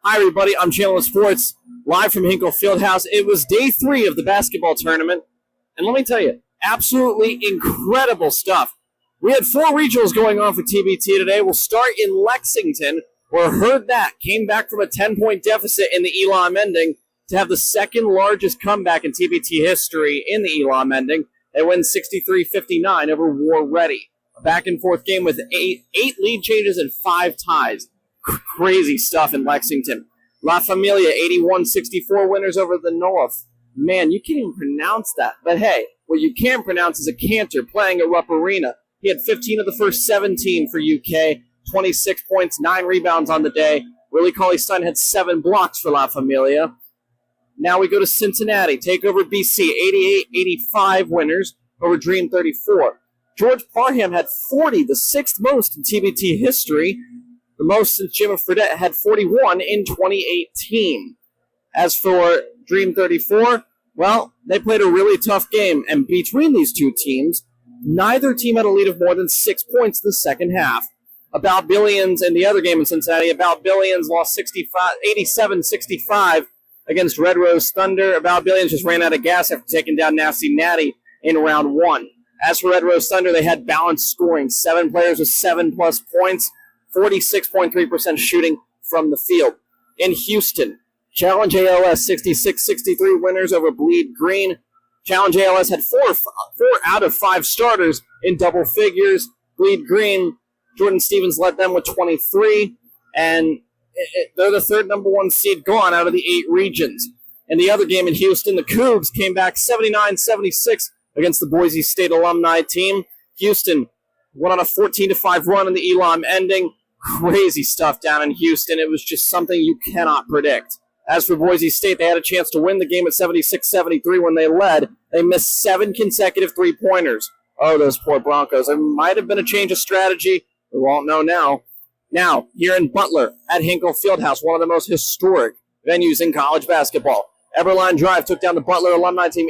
Hi, everybody. I'm Chandler Sports, live from Hinkle Fieldhouse. It was day 3 of the basketball tournament, and let me tell you, absolutely incredible stuff. We had 4 regionals going on for TBT today. We'll start in Lexington, where Heard That came back from a 10-point deficit in the Elam ending to have the second largest comeback in TBT history in the Elam ending. They win 63-59 over War Ready. A back-and-forth game with eight lead changes and 5 ties. Crazy stuff in Lexington. La Familia, 81-64 winners over the North. Man, you can't even pronounce that. But hey, what you can pronounce is a canter playing at Rupp Arena. He had 15 of the first 17 for UK, 26 points, 9 rebounds on the day. Willie Cauley-Stein had 7 blocks for La Familia. Now we go to Cincinnati, take over BC, 88-85 winners over Dream 34. George Parham had 40, the 6th most in TBT history. The most since Jim Fredette had 41 in 2018. As for Dream 34, well, they played a really tough game, and between these two teams, neither team had a lead of more than 6 points in the second half. About Billions in the other game in Cincinnati, About Billions lost 87-65 against Red Rose Thunder. About Billions just ran out of gas after taking down Nasty Natty in round 1. As for Red Rose Thunder, they had balanced scoring, 7 players with 7+ points, 46.3% shooting from the field. In Houston, Challenge ALS 66-63 winners over Bleed Green. Challenge ALS had 4 out of 5 starters in double figures. Bleed Green, Jordan Stevens led them with 23, and they're the third number 1 seed gone out of the 8 regions. In the other game in Houston, the Cougs came back 79-76 against the Boise State alumni team. Houston went on a 14-5 run in the Elam ending. Crazy stuff down in Houston. It was just something you cannot predict. As for Boise State, they had a chance to win the game at 76-73 when they led. They missed 7 consecutive 3-pointers. Oh, those poor Broncos. There might have been a change of strategy. We won't know now. Now, here in Butler at Hinkle Fieldhouse, one of the most historic venues in college basketball. Eberline Drive took down the Butler alumni team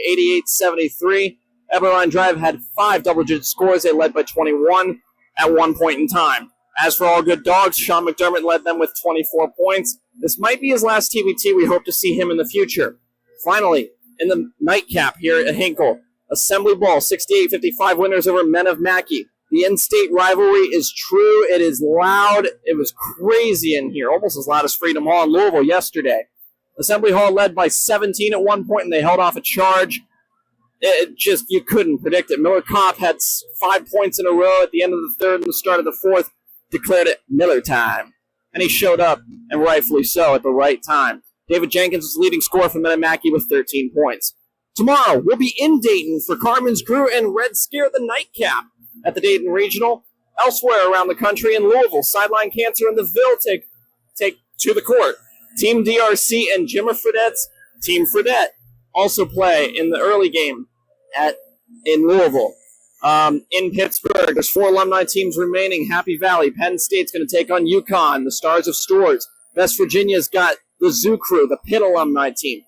88-73. Eberline Drive had 5 double-digit scores. They led by 21 at one point in time. As for All Good Dogs, Sean McDermott led them with 24 points. This might be his last TBT. We hope to see him in the future. Finally, in the nightcap here at Hinkle, Assembly Ball, 68-55 winners over Men of Mackey. The in-state rivalry is true. It is loud. It was crazy in here, almost as loud as Freedom Hall in Louisville yesterday. Assembly Hall led by 17 at one point, and they held off a charge. You couldn't predict it. Miller Kopp had 5 points in a row at the end of the third and the start of the fourth. Declared it Miller time. And he showed up, and rightfully so, at the right time. David Jenkins was leading scorer for Mackey with 13 points. Tomorrow, we'll be in Dayton for Carmen's Crew and Red Scare the Nightcap at the Dayton Regional. Elsewhere around the country in Louisville, Sideline Cancer and the Ville take to the court. Team DRC and Jimmer Fredette's Team Fredette also play in the early game in Louisville. In Pittsburgh, there's 4 alumni teams remaining. Happy Valley, Penn State's going to take on UConn, the Stars of Stores. West Virginia's got the Zoo Crew, the Pitt alumni team.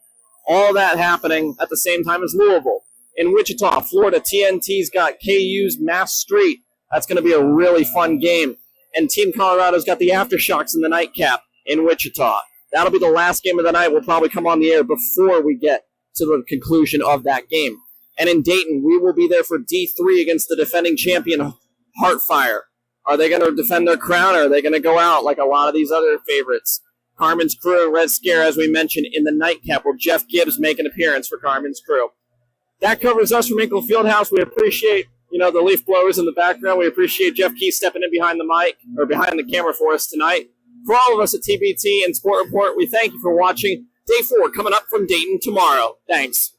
All that happening at the same time as Louisville. In Wichita, Florida, TNT's got KU's Mass Street. That's going to be a really fun game. And Team Colorado's got the Aftershocks in the nightcap in Wichita. That'll be the last game of the night. We'll probably come on the air before we get to the conclusion of that game. And in Dayton, we will be there for D3 against the defending champion, Heartfire. Are they going to defend their crown, or are they going to go out like a lot of these other favorites? Carmen's Crew and Red Scare, as we mentioned, in the nightcap, where Jeff Gibbs make an appearance for Carmen's Crew. That covers us from Hinkle Fieldhouse. We appreciate, the leaf blowers in the background. We appreciate Jeff Key stepping in behind the mic, or behind the camera for us tonight. For all of us at TBT and Sport Report, we thank you for watching. Day 4 coming up from Dayton tomorrow. Thanks.